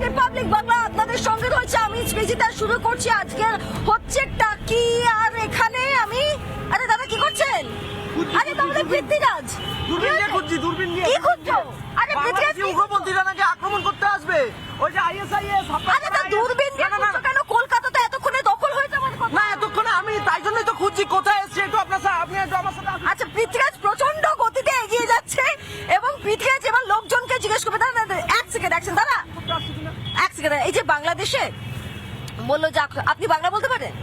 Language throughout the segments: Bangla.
রিপাবলিক বাংলা আপনাদের সঙ্গে রয়েছে আমি স্পেজিতা। শুরু করছি আজকের হচ্ছে টাকি। আর এখানে আমি আরে দাদা কি করছেন? আরে তাহলে পৃথ্বীরাজ দূরবীন নিয়ে খুঁজছি, দূরবীন নিয়ে কি খুঁজছো? আরে পৃথ্বীরাজ বাংলাদেশি উগ্রপন্থীরা নাকি আক্রমণ করতে আসবে। ওই যে আইএসআইএস আরে তা দূরবীন দিয়ে খুঁজছো কেন? কলকাতা তো এতক্ষণে দখল হয়ে যাওয়ার কথা। না, এতক্ষণে আমি তাই জন্যই তো খুঁজছি কোথায় এসছে। একটু আপনি একটু আমার সাথে আসুন। আচ্ছা পৃথ্বীরাজ প্রচন্ড গতিতে এগিয়ে যাচ্ছে এবং পৃথ্বীরাজ এবার লোকজনকে জিজ্ঞেস করবে। দাদা এক সেকেন্ড এক সেকেন্ড এই যে বাংলাদেশে বললো যে আপনি বাংলা বলতে পারেন?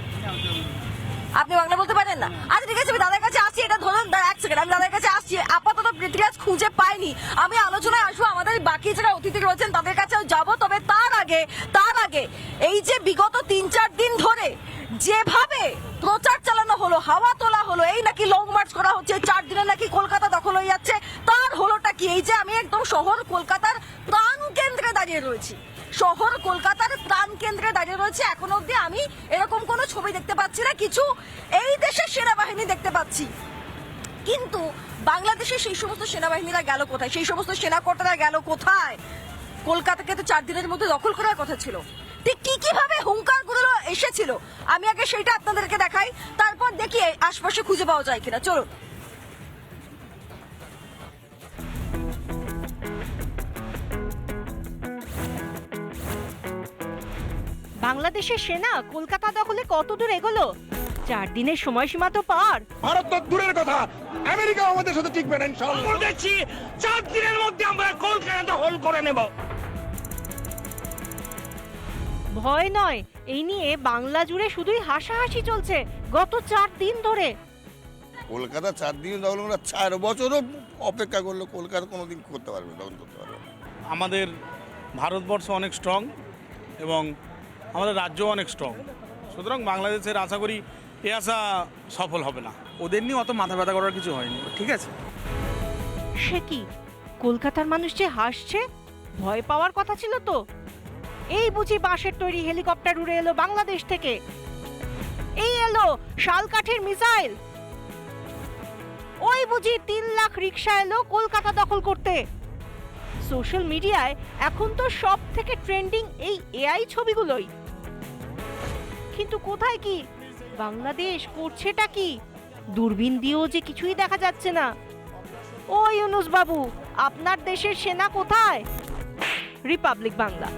আপনি বাংলা বলতে পারেন না? আচ্ছা ঠিক আছে আমি দাদার কাছে আসছি। এটা ধরুন এক সেকেন্ড, আমি দাদার কাছে আসছি। আপাতত পৃথ্বীরাজ খুঁজে পাইনি। আমি আলোচনায় আসবো, আমাদের বাকি যারা অতিথি রয়েছেন তাদের কাছেও যাবো। তবে তার আগে এই যে বিগত ৩-৪ দিন ধরে যেভাবে প্রচার চালানো হলো, হাওয়া তোলা হলো, এই নাকি লং মার্চ করা হচ্ছে, 4 দিনে নাকি কলকাতা দখল হয়ে যাচ্ছে, তার হলোটা কি? এই যে আমি একদম শহর কলকাতার প্রাণ কেন্দ্রে দাঁড়িয়ে রয়েছি, শহর কলকাতার প্রাণ কেন্দ্রে দাঁড়িয়ে রয়েছে। এখন অব্দি আমি এরকম কোনো ছবি দেখতে পাচ্ছি না। কিছু এই দেশের সেনাবাহিনী দেখতে পাচ্ছি, কিন্তু বাংলাদেশের সেই সমস্ত সেনাবাহিনীরা গেল কোথায়? সেই সমস্ত সেনাকর্তারা গেল কোথায়? কলকাতাকে তো 4 দিনের মধ্যে দখল করার কথা ছিল। ঠিক কিভাবে হুঙ্কার গুলো এসেছিল আমি আগে সেটা আপনাদেরকে দেখাই, তারপর দেখি আশপাশে খুঁজে পাওয়া যায় কিনা। চলুন। বাংলাদেশের সেনা কলকাতা দখলে কত দূর এগোলো? 4 দিনের সময়সীমা তো পার। ভারত তো দূরের কথা, আমেরিকা আমাদের সাথে টিকবে না ইনশাআল্লাহ। দেখছি 4 দিনের মধ্যে আমরা কলকাতা দখল করে নেব। ভয় নয়, এই নিয়ে বাংলা জুড়ে শুধুই হাসাহাসি চলছে গত 4 দিন ধরে। কলকাতা 4 দিন দখল করে 4 বছরও অপেক্ষা করলো, কলকাতা কোনোদিন করতে পারবে না, দখল করতে পারবে না। আমাদের ভারতবর্ষ অনেক স্ট্রং এবং আমাদের রাজ্য অনেক স্ট্রং, সুতরাং বাংলাদেশের আশা করি এ আশা সফল হবে না। ওদের নিয়ে অত মাথা ব্যথা করার কিছু হয়নি, ঠিক আছে? সে কি, কলকাতার মানুষ যে হাসছে? ভয় পাওয়ার কথা ছিল তো। এই বুঝি বাঁশের তৈরি হেলিকপ্টার উড়ে এলো বাংলাদেশ থেকে, এই এলো শাল কাঠের মিসাইল, ওই বুঝি 3 লাখ রিক্সা এলো কলকাতা দখল করতে। সোশ্যাল মিডিয়ায় এখন তো সব থেকে ট্রেন্ডিং এই এআই ছবিগুলোই। কিন্তু কোথায় কি বাংলাদেশ, করছেটা কি? দূরবীন দিয়েও যে কিছুই দেখা যাচ্ছে না। ও ইউনুস বাবু, আপনার দেশের সেনা কোথায়? রিপাবলিক বাংলা।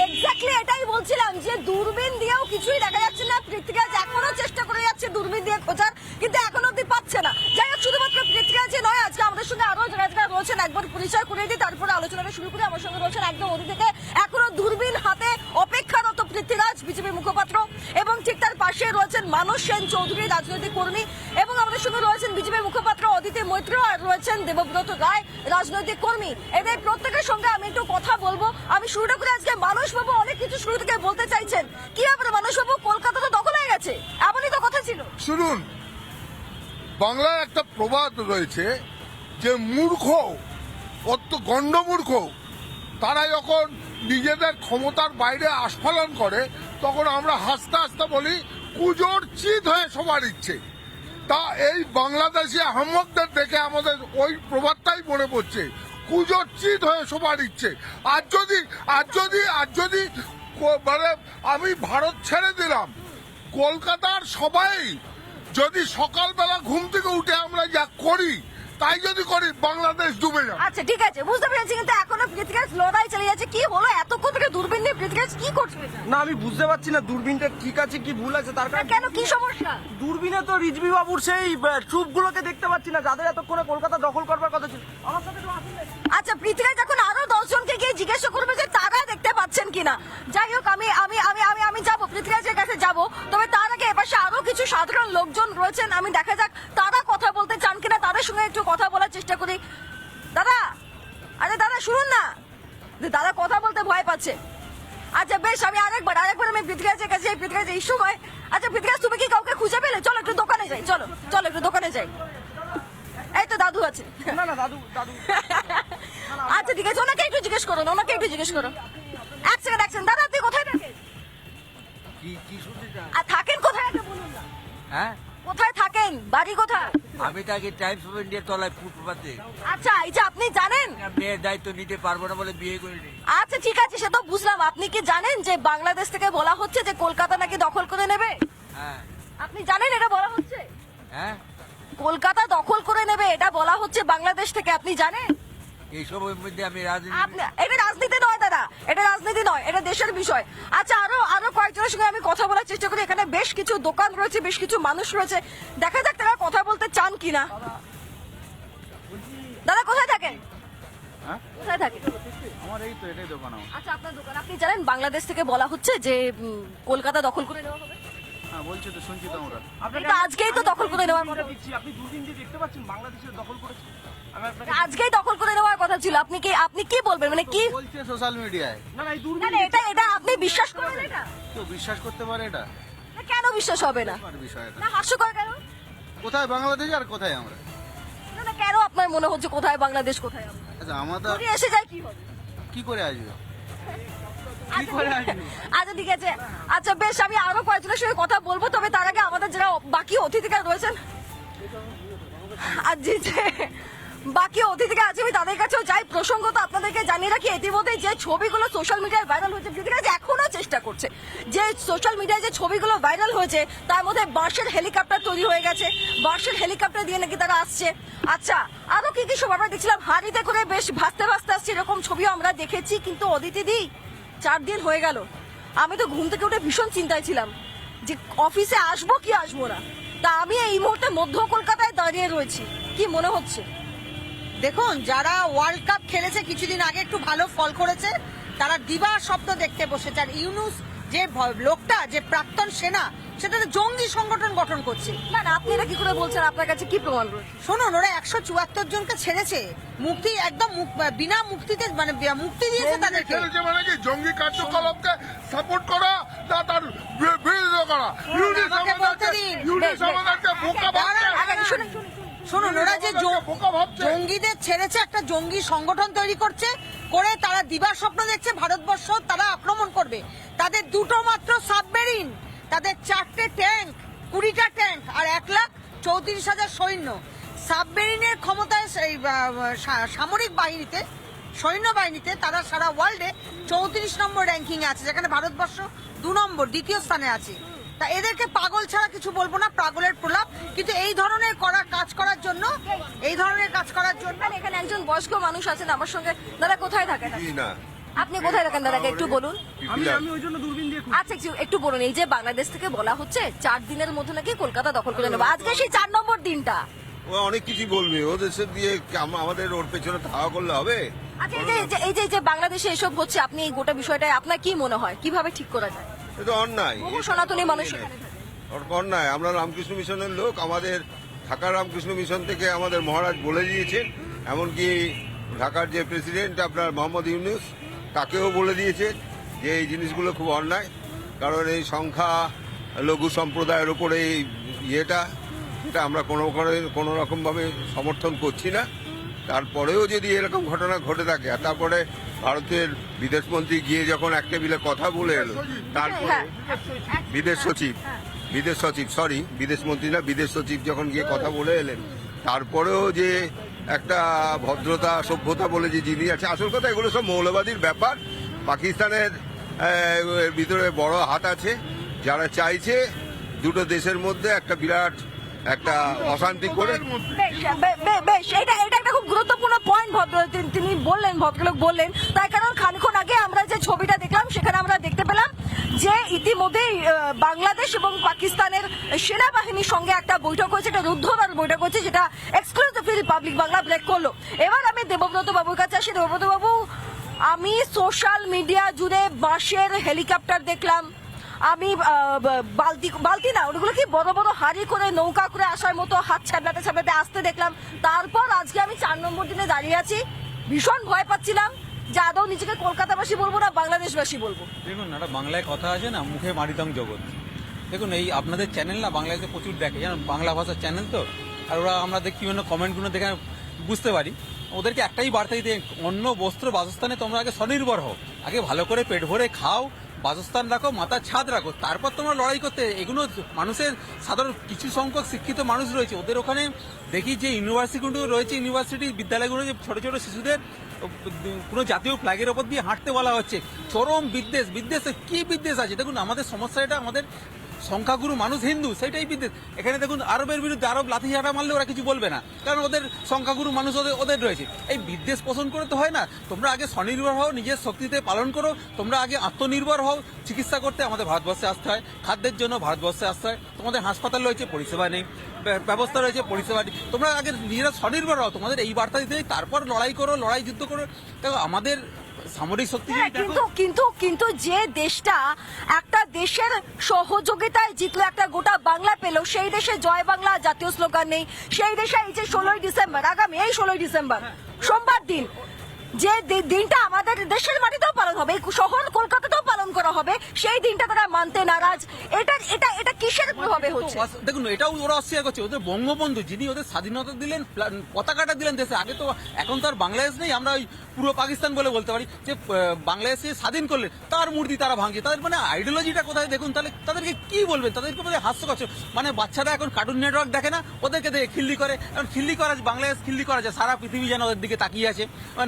এক্স্যাক্টলি এটাই বলছিলাম যে দূরবীন দিয়েও কিছুই দেখা যাচ্ছে না। পৃথ্বীরাজ এখনো চেষ্টা করে যাচ্ছে দূরবীন দিয়ে খোঁজার, কিন্তু এখনো অব্দি পাচ্ছে না। যাই হোক, শুধুমাত্র পৃথ্বীরাজই নয়, আজকে আমাদের সঙ্গে আরো যারা রয়েছেন একবার পরিচয় করে দিই, তারপরে আলোচনাটা শুরু করে। আমার সঙ্গে রয়েছেন একদম অতি থেকে এখনো দূরবীন হাতে অপেক্ষারত পৃথ্বীরাজ, বিজেপির মুখপাত্র, এবং ঠিক তার পাশে রয়েছেন মানস সেন চৌধুরী, রাজনৈতিক কর্মী, এবং আমাদের সঙ্গে রয়েছেন বিজেপির মুখপাত্র অদিতি মৈত্র, আর রয়েছেন দেবব্রত রায়, রাজনৈতিক কর্মী। এদের প্রত্যেকের সঙ্গে আমি একটু কথা বলবো। আমি শুরুটা করে আজকে মানসবাবু অনেক কিছু শুরু থেকে বলতে চাইছেন। কি ব্যাপারে মানসবাবু? কলকাতা তো দখল হয়ে গেছে, এমনই তো কথা ছিল। শুনুন, বাংলার একটা প্রবাদ রয়েছে যে মূর্খ, অত গণ্ডমূর্খ, তারা যখন নিজেদের ক্ষমতার বাইরে আস্ফালন করে তখন আমরা হাসতে হাসতে বলি কুজোর চিত হয়ে সবার ইচ্ছে। তা এই বাংলাদেশি আহম্মকদের দেখে আমাদের ওই প্রবাদটাই মনে পড়ছে, কুজোর চিত হয়ে সবার ইচ্ছে। আর যদি মানে আমি ভারত ছেড়ে দিলাম, কলকাতার সবাই যদি সকালবেলা ঘুম থেকে উঠে আমরা যা করি তাই যদি করি, বাংলাদেশ ডুবে যাবে। আচ্ছা ঠিক আছে, বুঝতে পেরেছি, কিন্তু এখনো পৃথ্বীরাজ লড়াই চালিয়ে যাচ্ছে। কি হলো এতক্ষণ থেকে দূরবীন নিয়ে পৃথ্বীরাজ কি করছে? না, আমি বুঝতে পারছি না দূরবীনটা ঠিক আছে কি ভুল আছে। তার কারণ কেন, কি সমস্যা? দূরবীনে তো রিজভি বাবুর সেই ট্রুপগুলোকে দেখতে পাচ্ছি না, যাদের এতক্ষণে কলকাতা দখল করবার কথা ছিল। আমার সাথে একটু আসুন না। আচ্ছা পৃথ্বীরাজ এখন আরো 10 জনকে গিয়ে জিজ্ঞাসা করবে যে তারা দেখতে পাচ্ছেন কিনা। যাই হোক, আমি যাবো পৃথ্বীরাজের কাছে যাবো। তবে তার আগে এপাশে আরো কিছু সাধারণ লোকজন রয়েছেন, আমি দেখা যাক তারা কথা বলতে চান কিনা, তাদের সঙ্গে একটু কথা বলার চেষ্টা করি। দাদা, আরে দাদা শুনুন না, দাদা কথা বলতে ভয় পাচ্ছে। আচ্ছা বেশ, আমি আরেকবার আমি পৃথ্বীরাজের কাছে যাই। পৃথ্বীরাজ এই সময়, আচ্ছা পৃথ্বীরাজ তুমি কি কাউকে খুঁজে পেলে? চলো একটু দোকানে যাই, চলো একটু দোকানে যাই। এই তো দাদু আছে। না দাদু আচ্ছা ঠিক আছে, ওনাকে একটু জিজ্ঞেস করো। এক সেকেন্ড দাদা, আপনি কোথায় থাকেন? কি শুনতে চান? আর থাকেন কোথায় আগে বলুন না। হ্যাঁ, কোথায় থাকেন, বাড়ি কোথায়? আমি থাকি টাইমস অফ ইন্ডিয়ার তলায় ফুটপাতে। আচ্ছা, এই যে আপনি জানেন, মেয়ের দায়িত্ব নিতে পারবো না বলে বিয়ে করিনি। আচ্ছা ঠিক আছে, সে তো বুঝলাম। আপনি কি জানেন যে বাংলাদেশ থেকে বলা হচ্ছে যে কলকাতা নাকি দখল করে নেবে? হ্যাঁ। আপনি জানেন এটা বলা হচ্ছে? হ্যাঁ, কলকাতা দখল করে নেবে এটা বলা হচ্ছে বাংলাদেশ থেকে, আপনি জানেন? এইসবের মধ্যে আমি রাজনীতি এটা রাজনীতি নয় দাদা, এটা রাজনীতি নয়, এটা দেশের বিষয়। আচ্ছা, আরো কয়েকজনের সঙ্গে আমি কথা বলার চেষ্টা করি। এখানে বেশ কিছু দোকান রয়েছে, বেশ কিছু মানুষ রয়েছে, দেখা যাক তারা কথা বলতে চান কিনা। দাদা কোথায় থাকেন? কোথায় থাকেন? আমার এই তো এটাই দোকান আমার। আচ্ছা, আপনার দোকান। আপনি জানেন বাংলাদেশ থেকে বলা হচ্ছে যে কলকাতা দখল করে নেওয়া হবে? হ্যাঁ বলছি তো, শুনছি তো আমরা। এটা আজকেই তো দখল করে নেওয়ার কথা। দিচ্ছি, আপনি দূরবীন দিয়ে দেখতে পাচ্ছেন বাংলাদেশের দখল করেছে। আমি আপনাকে আজকেই দখল করে নেওয়ার কথা ছিল। আপনি কি বলবেন, মানে কি? বলছে সোশ্যাল মিডিয়ায়। না না, এই না দূরবীন না, এটা আপনি বিশ্বাস করেন? এটা কেউ বিশ্বাস করতে পারে? এটা না, কেন বিশ্বাস হবে না? বিষয় এটা। না, হাস্যকর কেন? কোথায় বাংলাদেশ আর কোথায় আমরা? না না, কেন আপনার মনে হচ্ছে কোথায় বাংলাদেশ কোথায় আমরা? আচ্ছা আমাদের যদি এসে যায় কি হবে? কি করে আসবে? আচ্ছা ঠিক আছে। আচ্ছা বেশ, আমি আরো কয়েকজনের সঙ্গে কথা বলবো, তবে তার আগে আমাদের যারা বাকি অতিথিরা রয়েছেন, আর যে বাকি অতিথিরা আছে আমি তাদের কাছেও যাই। প্রসঙ্গত আপনাদেরকে জানিয়ে রাখি, ইতিমধ্যে যে ছবিগুলো সোশ্যাল মিডিয়ায় ভাইরাল হয়েছে, পৃথিবীরাজ এখনো চেষ্টা করছে যে সোশ্যাল মিডিয়ায় যে ছবিগুলো ভাইরাল হয়েছে তার মধ্যে বাঁশের হেলিকপ্টার তৈরি হয়ে গেছে, বাঁশের হেলিকপ্টার দিয়ে নাকি তারা আসছে। আচ্ছা, আরো কি কি সব আমরা দেখছিলাম, হাড়িতে করে বেশ ভাসতে ভাসতে আসছে, এরকম ছবিও আমরা দেখেছি। কিন্তু অদিতি দি, 4 দিন হয়ে গেল, আমি তো ঘুম থেকে উঠে ভীষণ চিন্তায় ছিলাম যে অফিসে আসবো কি আসবো না। তা আমি এই মুহূর্তে মধ্য কলকাতায় দাঁড়িয়ে রয়েছি, কি মনে হচ্ছে? দেখুন, যারা ওয়ার্ল্ড কাপ খেলেছে কিছুদিন আগে, একটু ভালো ফল করেছে, তারা দিবার স্বপ্ন দেখতে বসেছে। আর ইউনুস যে লোকটা, যে প্রাক্তন সেনা, সেটা তো জঙ্গি সংগঠন গঠন করছে। না না, আপনি এটা কি করে বলছেন? আপনার কাছে কি প্রমাণ রয়েছে? শুনুন, ওরা 174 জনকে ছেড়েছে, মুক্তি একদম বিনা মুক্তিতে, মানে মুক্তি দিয়েছে তাদেরকে। ছেলেছে মানে কি জঙ্গি কার্যকলাপকে সাপোর্ট করা না তার বিরোধিতা করা? ইউনিস আমাকে বলতে দিন। আমাদেরকে বোকা ভাবছে। আগে শুনুন, শুনুন, ওরা যে বোকা ভাবছে। জঙ্গিদের ছেড়েছে, একটা জঙ্গি সংগঠন তৈরি করছে, করে তারা দিবার স্বপ্ন দেখছে ভারতবর্ষ তারা আক্রমণ করবে। তাদের দুটো মাত্র সাবমেরিন, তাদের 4টে ট্যাঙ্ক, 20টা ট্যাঙ্ক, আর 1,34,000 সৈন্য। সাবমেরিনের ক্ষমতায় সামরিক বাহিনীতে, সৈন্য বাহিনীতে তারা সারা ওয়ার্ল্ডে 34 নম্বর র্যাঙ্কিং আছে, যেখানে ভারতবর্ষ 2 নম্বর, দ্বিতীয় স্থানে আছে। তা এদেরকে পাগল ছাড়া কিছু বলবো না, পাগলের প্রলাপ। কিন্তু এই ধরনের কাজ করার জন্য এখানে একজন বয়স্ক মানুষ আছেন আমার সঙ্গে। দাদা কোথায় থাকেন? না আপনি কোথায় থাকেন দাদাকে একটু বলুন। আমি ওই জন্য দূরবীন দিয়ে আচ্ছা একটু বলুন, এই যে বাংলাদেশ থেকে বলা হচ্ছে 4 দিনের মধ্যে নাকি কলকাতা দখল করে নেবে, আজকে সেই 4 নম্বর দিনটা। ও অনেক কিছু বলবে, ওদের সাথে দিয়ে আমাদের ওর পেছনে ধাওয়া করলে হবে? আচ্ছা, এই যে বাংলাদেশে এসব হচ্ছে, আপনি এই গোটা বিষয়টায় আপনার কি মনে হয়, কিভাবে ঠিক করা যায়? এটা অন্যায়, বহু সনাতনী মানুষ সেখানে থাকে। অন্যায়। আমরা রামকৃষ্ণ মিশনের লোক, আমাদের ঢাকা রামকৃষ্ণ মিশন থেকে আমাদের মহারাজ বলে দিয়েছেন, এমনকি ঢাকার যে প্রেসিডেন্ট আপনার মোহাম্মদ ইউনুস, তাকেও বলে দিয়েছে যে এই জিনিসগুলো খুব অন্যায়। কারণ এই সংখ্যা লঘু সম্প্রদায়ের ওপরে এই এটা আমরা কোনো রকমভাবে সমর্থন করছি না। তারপরেও যদি এরকম ঘটনা ঘটে থাকে, আর তারপরে ভারতের বিদেশমন্ত্রী গিয়ে যখন এক টেবিলে কথা বলে এলো, তারপরে বিদেশ সচিব যখন গিয়ে কথা বলে এলেন, তারপরেও যে একটা ভদ্রতা সভ্যতা বলে যে জিনিস আছে, আসল কথা এগুলো সব মৌলবাদীর ব্যাপার। পাকিস্তানের ভিতরে বড় হাত আছে, যারা চাইছে দুটো দেশের মধ্যে একটা বিরাট একটা অশান্তি করে। বেশ, এটা একটা খুব গুরুত্বপূর্ণ পয়েন্ট তিনি বললেন, ভদ্রলোক বললেন। তাই কারণ খানিকক্ষণ আগে আমরা যে ছবিটা দেখলাম, সেখানে আমরা দেখতে পেলাম যে ইতিমধ্যেই বাংলাদেশ এবং পাকিস্তানের সেনাবাহিনীর সঙ্গে একটা বৈঠক হয়েছে, একটা রুদ্ধদ্বার বৈঠক হয়েছে, যেটা এক্সক্লুসিভলি রিপাবলিক বাংলা ব্রেক করলো। এবার আমি দেবব্রত বাবুর কাছে আসি। দেবব্রত বাবু, আমি সোশ্যাল মিডিয়া জুড়ে বাঁশের হেলিকপ্টার দেখলাম, আমি বালতি না, ওগুলো কি বড় বড় হাড়ি করে নৌকা করে আসার মতো হাত ছাবলাতে আসতে দেখলাম। তারপর আজকে আমি 4 নম্বর দিনে দাঁড়িয়ে আছি, ভীষণ ভয় পাচ্ছিলাম যে আদৌ নিজেকে কলকাতাবাসী বলবো না বাংলাদেশবাসী বলবো। দেখুন, একটা বাংলায় কথা আছে না, মুখে মারিতাম জগৎ। দেখুন, এই আপনাদের চ্যানেল না বাংলাদেশে প্রচুর দেখে, জানেন, বাংলা ভাষার চ্যানেল তো। আর ওরা আমরা দেখি বিভিন্ন কমেন্টগুলো দেখে বুঝতে পারি, ওদেরকে একটাই বার্তা দিতে, অন্য বস্ত্র বাসস্থানে তোমরা আগে স্বনির্ভর হও, আগে ভালো করে পেট ভরে খাও, বাসস্থান রাখো, মাথার ছাদ রাখো, তারপর তোমরা লড়াই করতে। এগুলো মানুষের সাধারণ কিছু সংখ্যক শিক্ষিত মানুষ রয়েছে, ওদের ওখানে দেখি যে ইউনিভার্সিটিগুলো রয়েছে, ইউনিভার্সিটি বিদ্যালয়গুলো যে ছোট ছোট শিশুদের কোনো জাতীয় ফ্ল্যাগের ওপর দিয়ে হাঁটতে বলা হচ্ছে। চরম বিদ্বেষ। বিদ্বেষে কি বিদ্বেষ আছে? দেখুন আমাদের সমস্যা এটা, আমাদের সংখ্যাগুরু মানুষ হিন্দু, সেটাই বিদ্বেষ। এখানে দেখুন আরবের বিরুদ্ধে আরব লাঠিঝাঁটা মারলে ওরা কিছু বলবে না, কারণ ওদের সংখ্যাগুরু মানুষ ওদের রয়েছে। এই বিদ্বেষ পোষণ করে তো হয় না। তোমরা আগে স্বনির্ভর হও, নিজের শক্তিতে পালন করো, তোমরা আগে আত্মনির্ভর হও। চিকিৎসা করতে আমাদের ভারতবর্ষে আসতে হয়, খাদ্যের জন্য ভারতবর্ষে আসতে হয়। তোমাদের হাসপাতাল রয়েছে, পরিষেবা নেই, ব্যবস্থা রয়েছে, পরিষেবা নেই। তোমরা আগে নিজেরা স্বনির্ভর হও, তোমাদের এই বার্তা দিতে তারপর লড়াই করো, লড়াই যুদ্ধ করো। দেখো আমাদের সামরিক শক্তি হ্যাঁ, কিন্তু যে দেশটা একটা দেশের সহযোগিতায় জিতলো, একটা গোটা বাংলা পেল, সেই দেশে জয় বাংলা জাতীয় স্লোগান নেই। সেই দেশে এই যে 16ই ডিসেম্বর, আগামী এই 16ই ডিসেম্বর সোমবার দিন, যে দিনটা আমাদের দেশের মাটিতেও পালন হবে, শহর কলকাতাতেও পালন করা হবে, সেই দিনটা তারা মানতে নারাজ। এটা কিসের প্রভাবে হচ্ছে? দেখুন এটাও ওরা অস্বীকার করছে। ওদের বঙ্গবন্ধু যিনি ওদের স্বাধীনতা দিলেন, পতাকাটা দিলেন দেশে, আগে তো, এখন তো আর বাংলাদেশ নেই, আমরা ওই পূর্ব পাকিস্তান বলে বলতে পারি, যে বাংলাদেশে স্বাধীন করলেন তার মূর্তি তারা ভাঙছে। তাদের মানে আইডিওলজিটা কোথায় দেখুন, তাহলে তাদেরকে কি বলবেন? তাদেরকে মানে হাস্যকর। মানে বাচ্চারা এখন কার্টুন নেটওয়ার্ক দেখে না, ওদেরকে দেখে খিল্লি করে। এখন খিল্লি করা, বাংলাদেশ খিল্লি করা যায়, সারা পৃথিবী যেন ওদের দিকে তাকিয়ে আছে।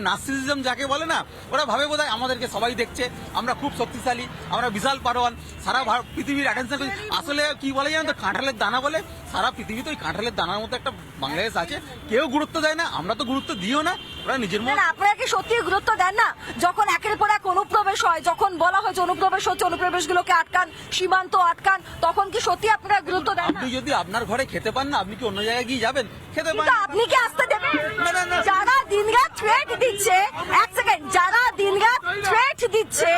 নার্সিসিজম যাকে বলে না, ওরা ভাবে বোধহয় আমাদেরকে সবাই দেখছে, আমরা খুব শক্তিশালী, আমরা বিশাল পারোয়ান, সারা পৃথিবীর অ্যাটেনশন। আসলে কি বলে জানেন তো, কাঁঠালের দানা বলে। সারা পৃথিবীতে ওই কাঁঠালের দানার মতো একটা বাংলাদেশ আছে, কেউ গুরুত্ব দেয় না, আমরা তো গুরুত্ব দিও না, ওরা নিজের মতো। আপনারা কি সত্যি গুরুত্ব দেন না? যখন একের পর এক অনুপ্রবেশ হয়, যখন বলা হয় যে অনুপ্রবেশ হচ্ছে, অনুপ্রবেশগুলোকে আটকান, সীমান্ত আটকান, তখন কি সত্যি আপনারা গুরুত্ব দেন না? আপনি যদি আপনার ঘরে খেতে পান না, আপনি কি অন্য জায়গায় গিয়ে যাবেন? খেতে পান, আপনি কি আসতে দেবেন? না। যারা দিনরাত থ্রেট দিচ্ছে, এক সেকেন্ড, যারা দিনরাত থ্রেট দিচ্ছে,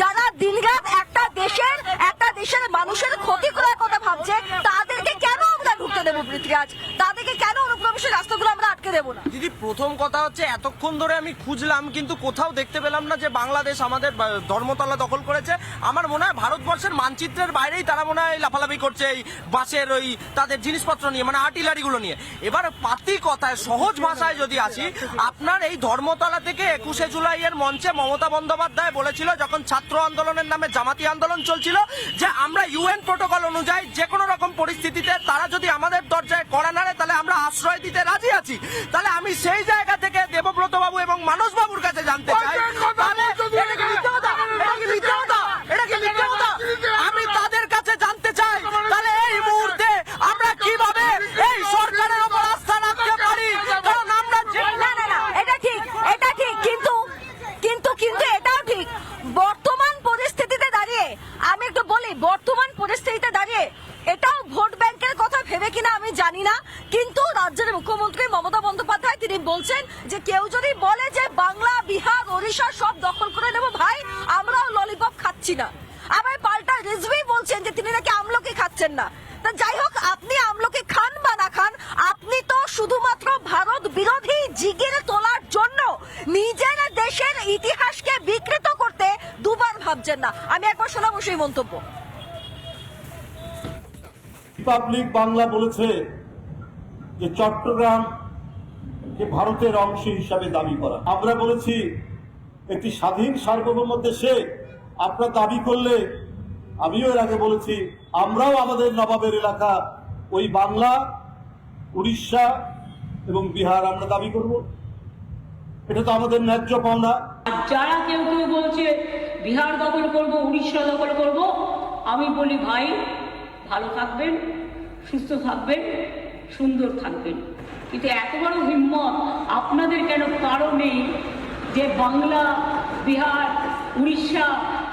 যারা দিনরাত একটা দেশের মানুষের ক্ষতি করার কথা ভাবছে, তাদেরকে কেন আমরা ঢুকতে দেবো পৃথিবীরাজ? তাদেরকে কেন অনুপ্রবেশের রাস্তাগুলো আমরা আটকে দেবো না? দিদি, প্রথম কথা হচ্ছে এতক্ষণ ধরে আমি খুঁজলাম, কিন্তু কোথাও দেখতে পেলাম না যে বাংলাদেশ আমাদের ধর্মতলা দখল করেছে। আমার মনে হয় ভারতবর্ষের মানচিত্রের বাইরেই তারা মনে হয় লাফালাফি করছে এই বাসের ওই তাদের জিনিসপত্র নিয়ে, মানে আর্টিলারিগুলো নিয়ে। এবার পাতি কথায়, সহজ ভাষায় যদি আসি, আপনার এই ধর্মতলা থেকে 21শে জুলাইয়ের মঞ্চে মমতা বন্দ্যোপাধ্যায় বলেছিল, যখন ছাত্র আন্দোলনের নামে জামাতি আন্দোলন চলছিল, যে আমরা ইউএন প্রোটোকল অনুযায়ী যে কোনো রকম পরিস্থিতিতে তারা যদি আমাদের দরজায় কড়া নাড়ে, তাহলে আমরা আশ্রয় দিতে রাজি আছি। তাহলে আমি সেই জায়গা থেকে দেবব্রত বাবু এবং মানস বাবুর কাছে জানতে চাই, আমি তাদের কাছে জানতে চাই, তাহলে এই মুহূর্তে আমরা কিভাবে এই সরকারের উপর আস্থা রাখতে পারি? কারণ আমরা না, এটা ঠিক, কিন্তু এটাও ঠিক, বর্তমান পরিস্থিতিতে দাঁড়িয়ে, আমি একটু বলি, বর্তমান পরিস্থিতিতে দাঁড়িয়ে এটাও ভোট ব্যাংকের কথা ভেবে কিনা আমি জানি না, কিন্তু রাজ্যের মুখ্যমন্ত্রী মমতা বন্দ্যোপাধ্যায় তিনি বলছেন যে কেউ যদি বলে যে বাংলা, বিহার, ওড়িশা সব দখল করে নেব, ভাই আমরাও ললিপপ খাচ্ছি না। আবার পাল্টা রিজভি বলছেন যে তিনি নাকি আমলকি খাচ্ছেন না। তা যাই হোক, আপনি আমলকি খান বা না খান, আপনি তো শুধুমাত্র ভারত বিরোধী জিগির তোলার জন্য নিজের দেশের ইতিহাসকে বিকৃত করতে দুবার ভাবছেন না। আমি একবার শোনাবো সেই মন্তব্য। রিপাবলিক বাংলা বলেছে যে চট্টগ্রাম যে ভারতের অংশ হিসাবে দাবি করা। আমরা বলেছি একটি স্বাধীন সার্বভৌম দেশে আপনারা দাবি করলে, আমিও এর আগে বলেছি, আমরাও আমাদের নবাবের এলাকা ওই বাংলা, উড়িষ্যা এবং বিহার আমরা দাবি করব। এটা তো আমাদের ন্যায্য পাওনা। যারা কেউ বলছে বিহার দখল করব, উড়িষ্যা দখল করব, আমি বলি ভাই ভালো থাকবেন, সুস্থ থাকবেন, সুন্দর থাকবেন। কিন্তু এত বড় হিম্মত আপনাদের কেন? কারণ নেই যে বাংলা, বিহার, উড়িষ্যা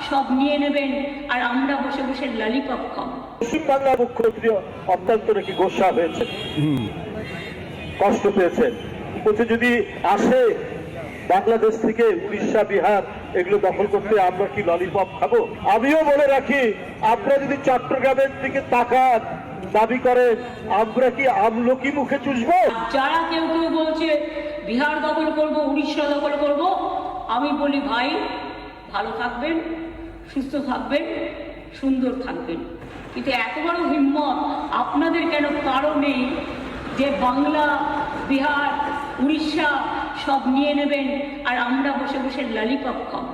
সব নিয়ে নেবেন আর আমরা বসে বসে ললিপপ খাবো। পশ্চিমবাংলার মুখ্যমন্ত্রী অত্যন্ত নাকি গোসা হয়েছে, কষ্ট পেয়েছেন, বলছে যদি আসে বাংলাদেশ থেকে উড়িষ্যা, বিহার এগুলো দখল করতে আমরা কি ললিপপ খাবো? আমিও বলে রাখি, আপনারা যদি চট্টগ্রামের দিকে তাকান, দাবি করেন, আমরা কি আমলকি মুখে চুষবো? যারা কেউ বলছে বিহার দখল করব, উড়িষ্যা দখল করব, আমি বলি ভাই ভালো থাকবেন, সুস্থ থাকবেন, সুন্দর থাকবেন। কিন্তু এত বড় হিম্মত আপনাদের কেন? কারণ নেই যে বাংলা, বিহার, উড়িষ্যা সব নিয়ে নেবেন আর আমরা বসে বসে ললিপপ খাবো।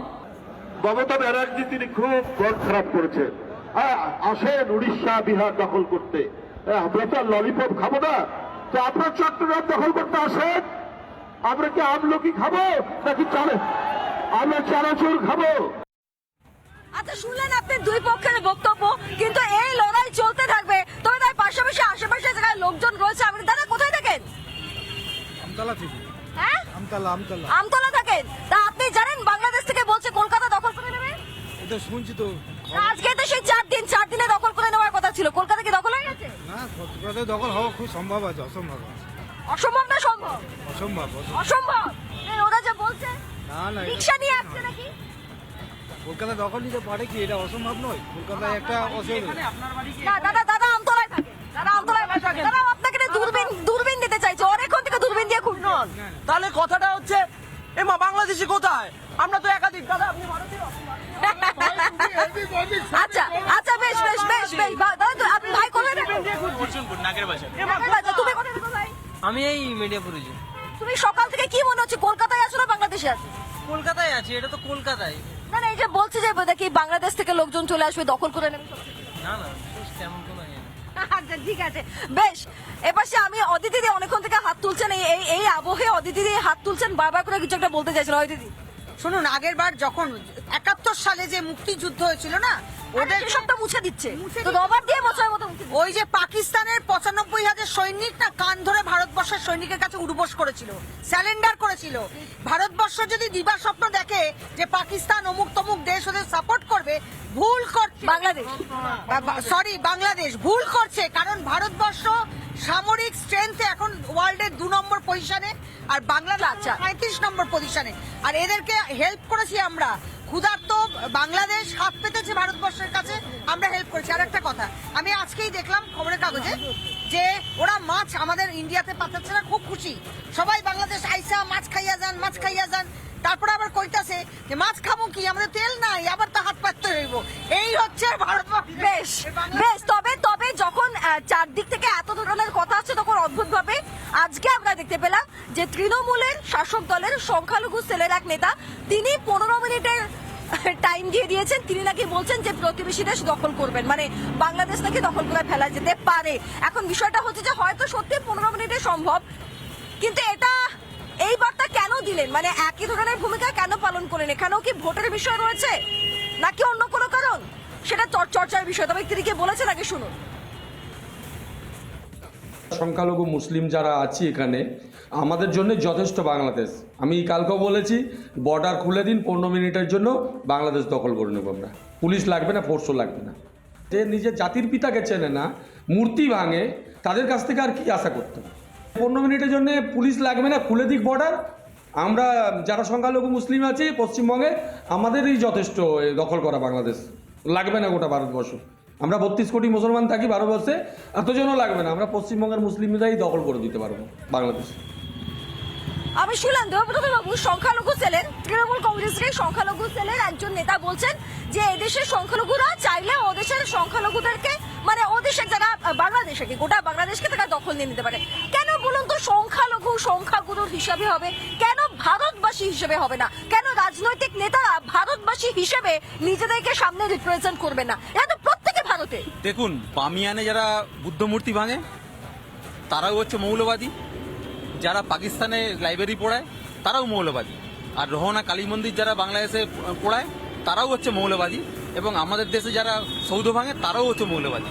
মমতা ব্যানার্জি তিনি খুব মন খারাপ করেছেন। আসেন উড়িষ্যা বিহার দখল করতে, আমরা তো আর ললিপপ খাবো না, তো আপনার চট্টগ্রাম দখল করতে আসেন। আমরা কি আমলকি খাবো নাকি আমরা চানাচুর খাবো? আচ্ছা, শুনলেন আপনি দুই পক্ষের বক্তব্য, কিন্তু এই লড়াই চলতে থাকবে। তবে তার পাশাপাশি আশেপাশে যারা লোকজন রয়েছে, আপনি তারা কোথায় থাকেন? আমতলা থেকে। হ্যাঁ, আমতলা। আমতলা থাকেন। তা আপনি জানেন বাংলাদেশ থেকে বলছে কলকাতা দখল করে নেবে? এটা শুনছি তো। আজকে তো সেই 4 দিনে দখল করে নেওয়ার কথা ছিল। কলকাতা কি দখল হয়ে গেছে? না, কলকাতায় দখল হওয়া খুব সম্ভব আছে, অসম্ভব আছে। অসম্ভব না সম্ভব? অসম্ভব। অসম্ভব। ওরা যে বলছে না, রিক্সা নিয়ে আসছে নাকি? কলকাতা দখল নিতে পারে কি? এটা অসম্ভব নয়। কলকাতায় একটা অসুবিধা। না দাদা আমতলায় থাকে। দাদা আপনাকে দূরবীন দিতে চাইছে, অনেকক্ষণ থেকে দূরবীন দিয়ে খুঁজুন। তাহলে কথাটা হচ্ছে এমা বাংলাদেশি কোথায়? আমরা তো একাধিক। দাদা আপনি ভারতীয়? আচ্ছা বেশ দাদা আপনি ভাই কোথায় থাকেন? তুমি কোথায় থাকো ভাই? আমি এই মিডিয়াপুরে। তুমি সকাল থেকে কি মনে হচ্ছে, কলকাতায় আছো না বাংলাদেশে আছো? কলকাতায় আছি, এটা তো কলকাতায়। না এই যে বলছে যে দেখি বাংলাদেশ থেকে লোকজন চলে আসবে, দখল করে নেবে। না তেমন কোনো আচ্ছা ঠিক আছে, বেশ। এপাশে আমি অদিতি দি অনেকক্ষণ থেকে হাত তুলছেন, এই আবহে অদিতি দি হাত তুলছেন, বারবার করে কিছু একটা বলতে চাইছেন। অদিতি শুনুন, আগের বার যখন 71 সালে যে মুক্তিযুদ্ধ হয়েছিল না, ওদের সবটা মুছে দিচ্ছে, তো রবার দিয়ে বছরের মতো ওই যে পাকিস্তানের 95,000 সৈনিক না কান ধরে ভারতবর্ষের সৈনিকের কাছে উঠবোস করেছিল, স্যালেন্ডার করেছিল। ভারতবর্ষ যদি দিবা স্বপ্ন দেখে যে পাকিস্তান অমুক তমুক দেশ ওদের সাপোর্ট করবে, ভুল করছে। বাংলাদেশ ভুল করছে, কারণ ভারতবর্ষ সামরিক স্ট্রেংথে এখন ওয়ার্ল্ডের 2 নম্বর পজিশনে, আর বাংলাদেশ 35 নম্বর পজিশনে। আর এদেরকে হেল্প করেছি আমরা। ক্ষুধার্ত বাংলাদেশ হাত পেতেছে ভারতবর্ষের কাছে, আমরা হেল্প করেছি। আর একটা কথা, আমি আজকেই দেখলাম খবরের কাগজে যে ওরা মাছ আমাদের ইন্ডিয়াতে পাঠাচ্ছে না, খুব খুশি সবাই। বাংলাদেশ আইসা মাছ খাইয়া যান। তারপরে আবার কইতাছে যে মাছ খাবো কি, আমাদের তেল নাই, আবার তো হাত পাততে হইব। এই হচ্ছে ভারতবর্ষ। বেশ তবে যখন চারদিক থেকে এত ধরনের কথা আছে, তখন অদ্ভুত ভাবে আজকে আমরা দেখতে পেলাম যে তৃণমূলের শাসক দলের সংখ্যালঘু সেলের এক নেতা, তিনি 15 মিনিটের টাইম দিয়ে দিয়েছেন। তিনি নাকি বলছেন যে প্রতিবেশী দেশ দখল করবেন, মানে বাংলাদেশ নাকি দখল করে ফেলা যেতে পারে। এখন বিষয়টা হচ্ছে যে হয়তো সত্যি 15 মিনিটে সম্ভব, কিন্তু এটা এই বার্তা কেন দিলেন, মানে একই ধরনের ভূমিকা কেন পালন করেন? এখানেও কি ভোটের বিষয় রয়েছে নাকি অন্য কোনো কারণ, সেটা চর্চার বিষয়। তবে তিনি কি বলেছেন আগে শুনুন। সংখ্যালঘু মুসলিম যারা আছি এখানে, আমাদের জন্য যথেষ্ট বাংলাদেশ। আমি কালকেও বলেছি, বর্ডার খুলে দিন, 15 মিনিটের জন্য বাংলাদেশ দখল করে নেব আমরা। পুলিশ লাগবে না, ফোর্সও লাগবে না। যে নিজের জাতির পিতাকে চেনে না, মূর্তি ভাঙে, তাদের কাছ থেকে আর কি আশা করতে? 15 মিনিটের জন্য পুলিশ লাগবে না, খুলে দিক বর্ডার। আমরা যারা সংখ্যালঘু মুসলিম আছি পশ্চিমবঙ্গে, আমাদেরই যথেষ্ট দখল করা বাংলাদেশ। লাগবে না গোটা ভারতবর্ষ। আমরা 32 কোটি মুসলমান থাকি ভারতবর্ষে, এতজনও লাগবে না। আমরা পশ্চিমবঙ্গের মুসলিমরাই দখল করে দিতে পারবো বাংলাদেশ। আমি শুনলাম দেবব্রত বাবু সংখ্যালঘু সেলের, তৃণমূল কংগ্রেসের সংখ্যালঘু সেলের একজন নেতা বলছেন যে এদেশের সংখ্যালঘুরা চাইলে ওদেশের সংখ্যালঘুদেরকে, মানে ওদেশের যারা বাংলাদেশে, গোটা বাংলাদেশকে তারা দখল নিয়ে নিতে পারে। কেন বলুন তো সংখ্যালঘু সংখ্যাগুরুর হিসাবে হবে, কেন ভারতবাসী হিসেবে হবে না? কেন রাজনৈতিক নেতারা ভারতবাসী হিসেবে নিজেদেরকে সামনে রিপ্রেজেন্ট করবে না? এটা তো প্রত্যেকে ভারতে। দেখুন, বামিয়ানে যারা বুদ্ধ মূর্তি ভাঙে তারাও হচ্ছে মৌলবাদী, যারা পাকিস্তানে লাইব্রেরি পড়ায় তারাও মৌলবাদী, আর রোহনা কালী মন্দির যারা বাংলাদেশে পড়ায় তারাও হচ্ছে মৌলবাদী, এবং আমাদের দেশে যারা সৌধ ভাঙে তারাও হচ্ছে মৌলবাদী।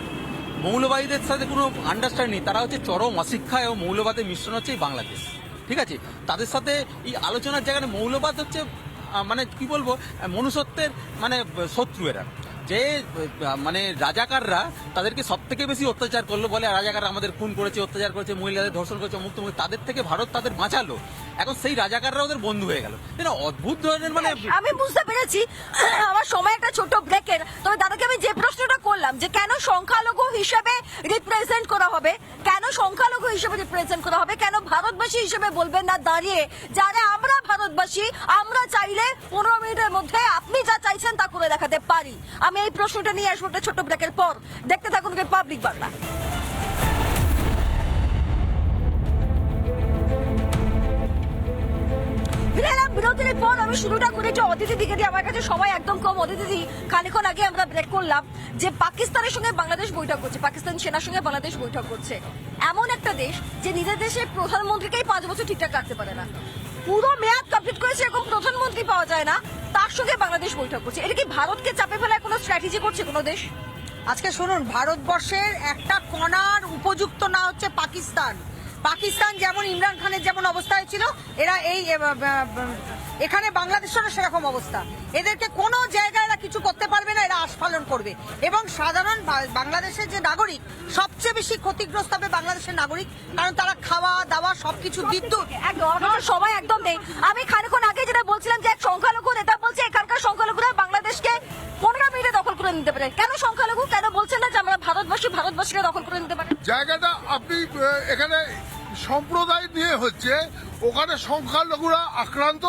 মৌলবাদীদের সাথে কোনো আন্ডারস্ট্যান্ডিং নেই, তারা হচ্ছে চরম অশিক্ষা এবং মৌলবাদের মিশ্রণ হচ্ছে এই বাংলাদেশ। ঠিক আছে, তাদের সাথে এই আলোচনার জায়গায় মৌলবাদ হচ্ছে মানে কি বলবো, মনুষ্যত্বের মানে শত্রু এরা। যে মানে রাজাকাররা তাদেরকে সব থেকে বেশি অত্যাচার করলো বলে, রাজাকাররা আমাদের খুন করেছে, অত্যাচার করেছে, মহিলাদের ধর্ষণ করেছে, মুক্ত, তাদের থেকে ভারত তাদের বাঁচালো। এখন সেই রাজাকাররা ওদের বন্ধু হয়ে গেল। অদ্ভুত ধরনের, মানে আমি বুঝতে পেরেছি। আমার সময় একটা ছোট ব্রেকের। তবে দাদাকে আমি যে প্রশ্নটা করলাম যে কেন সংখ্যালঘু হিসেবে রিপ্রেজেন্ট করা হবে, কেন সংখ্যালঘু হিসেবে রিপ্রেজেন্ট করা হবে, কেন ভারতবাসী হিসেবে বলবেন না দাঁড়িয়ে যারা আমরা ভারতবাসী, আমরা চাইলে 15 মিনিটের মধ্যে আপনি যা চাইছেন তা করে দেখাতে পারি। আমি এই প্রশ্নটা নিয়ে আসবো একটা ছোট ব্রেকের পর। দেখতে থাকুন রিপাবলিক বাংলা। ফিরে এলাম বিরতির পর। আমি শুরুটা করেছি অতিথি দিকে দিয়ে, আমার কাছে সবাই একদম কম অতিথি। খানিক্ষণ আগে আমরা ব্রেক করলাম যে পাকিস্তানের সঙ্গে বাংলাদেশ বৈঠক করছে, পাকিস্তান সেনার সঙ্গে বাংলাদেশ বৈঠক করছে। এমন একটা দেশ যে নিজের দেশের প্রধানমন্ত্রীকেই 5 বছর ঠিকঠাক রাখতে পারে না, পুরো মেয়াদ কমপ্লিট করেছে এরকম প্রধানমন্ত্রী পাওয়া যায় না, তার সঙ্গে বাংলাদেশ বৈঠক করছে। এটা কি ভারতকে চাপে ফেলার কোনো স্ট্র্যাটেজি করছে কোনো দেশ? আজকে শুনুন, ভারতবর্ষের একটা কণার উপযুক্ত না হচ্ছে পাকিস্তান। পাকিস্তান যেমন ইমরান খানের যেমন অবস্থা হয়েছিল, এরা এই এখানে বাংলাদেশেরও সেরকম অবস্থা। এদেরকে কোনো জায়গায় এরা কিছু করতে পারবে না, এরা আস্ফালন করবে। এবং সাধারণ বাংলাদেশের যে নাগরিক, সবচেয়ে বেশি ক্ষতিগ্রস্ত হবে বাংলাদেশের নাগরিক, কারণ তারা খাওয়া দাওয়া সবকিছু, বিদ্যুৎ, সবাই একদম নেই। আমি খানিক্ষণ আগে যেটা বলছিলাম যে এক সংখ্যালঘু নেতা বলছে এখানকার সংখ্যালঘুরা বাংলাদেশকে 15 মিনিটে দখল করে নিতে পারে। কেন সংখ্যালঘু, কেন বলছেন না যে আমরা ভারতবাসীকে দখল করে নিতে পারে? জায়গাটা আপনি এখানে সম্প্রদায় নিয়ে হচ্ছে, ওখানে সংখ্যালঘুরা আক্রান্ত।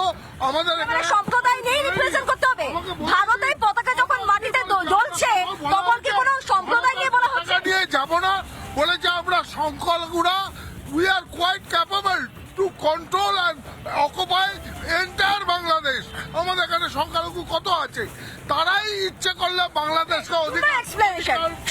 আমাদের মানে সম্প্রদায় নেই রিপ্রেজেন্ট করতে হবে। ভারতের পতাকা যখন মাটিতে জ্বলছে তখন কি কোনো সম্প্রদায় নিয়ে বলা হচ্ছে? নিয়ে যাব না বলেছে আমরা সংখ্যালঘুরা, we are quite capable to control and occupy entire Bangladesh. আমাদের এখানে সংখ্যালঘু কত আছে, তারাই ইচ্ছে করলে বাংলাদেশকে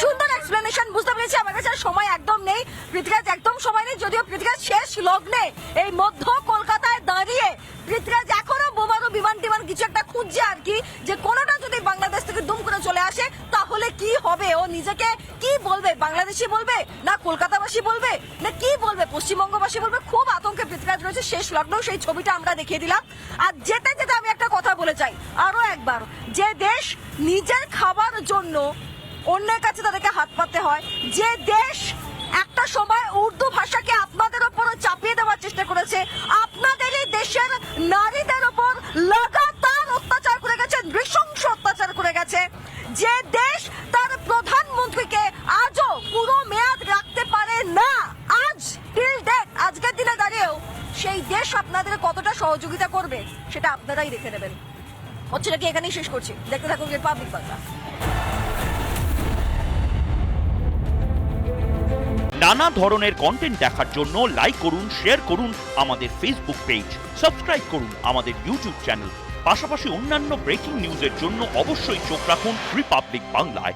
সুন্দর এক্সপ্লেনেশন বুঝতে পেরেছি। আমার কাছে সময় একদম নেই, পৃথ্বীরাজ একদম সময় নেই। যদিও পৃথ্বীরাজ শেষ লগ্নে এই মধ্য কলকাতায় দাঁড়িয়ে পৃথ্বীরাজ এখনো বোমারু বিমান টিমান কিছু একটা খুঁজছে আর কি, যে কোনোটা যদি বাংলাদেশ থেকে দুম করে চলে আসে তাহলে কি হবে। ও নিজেকে কি বলবে, বাংলাদেশি বলবে না কলকাতাবাসী বলবে না কি বলবে, পশ্চিমবঙ্গবাসী বলবে? খুব আতঙ্কে পৃথ্বীরাজ রয়েছে। শেষ লগ্ন সেই ছবিটা আমরা দেখিয়ে দিলাম। আর যেতে যেতে আমি একটা কথা বলে চাই আরো একবার, যে দেশ নিজের খাবার জন্য অন্যের কাছে তাদেরকে হাত পাততে হয়, যে দেশ একটা সময় উর্দু ভাষাকে আপনাদের ওপর চাপিয়ে দেওয়ার চেষ্টা করেছে, আপনাদের এই দেশের নারীদের ওপর লাগাতার অত্যাচার করে গেছে, নৃশংস অত্যাচার করে গেছে, যে দেশ তার প্রধানমন্ত্রীকে আজও পুরো মেয়াদ রাখতে পারে না, আজ টিল ডেট, আজকের দিনে দাঁড়িয়েও সেই দেশ আপনাদের কতটা সহযোগিতা করবে সেটা আপনারাই দেখে নেবেন। হচ্ছে নাকি এখানেই শেষ করছি, দেখতে থাকুন রিপাবলিক বাংলা। নানা ধরনের কন্টেন্ট দেখার জন্য লাইক করুন, শেয়ার করুন আমাদের ফেসবুক পেজ, সাবস্ক্রাইব করুন আমাদের ইউটিউব চ্যানেল। পাশাপাশি অন্যান্য ব্রেকিং নিউজের জন্য অবশ্যই চোখ রাখুন রিপাবলিক বাংলায়।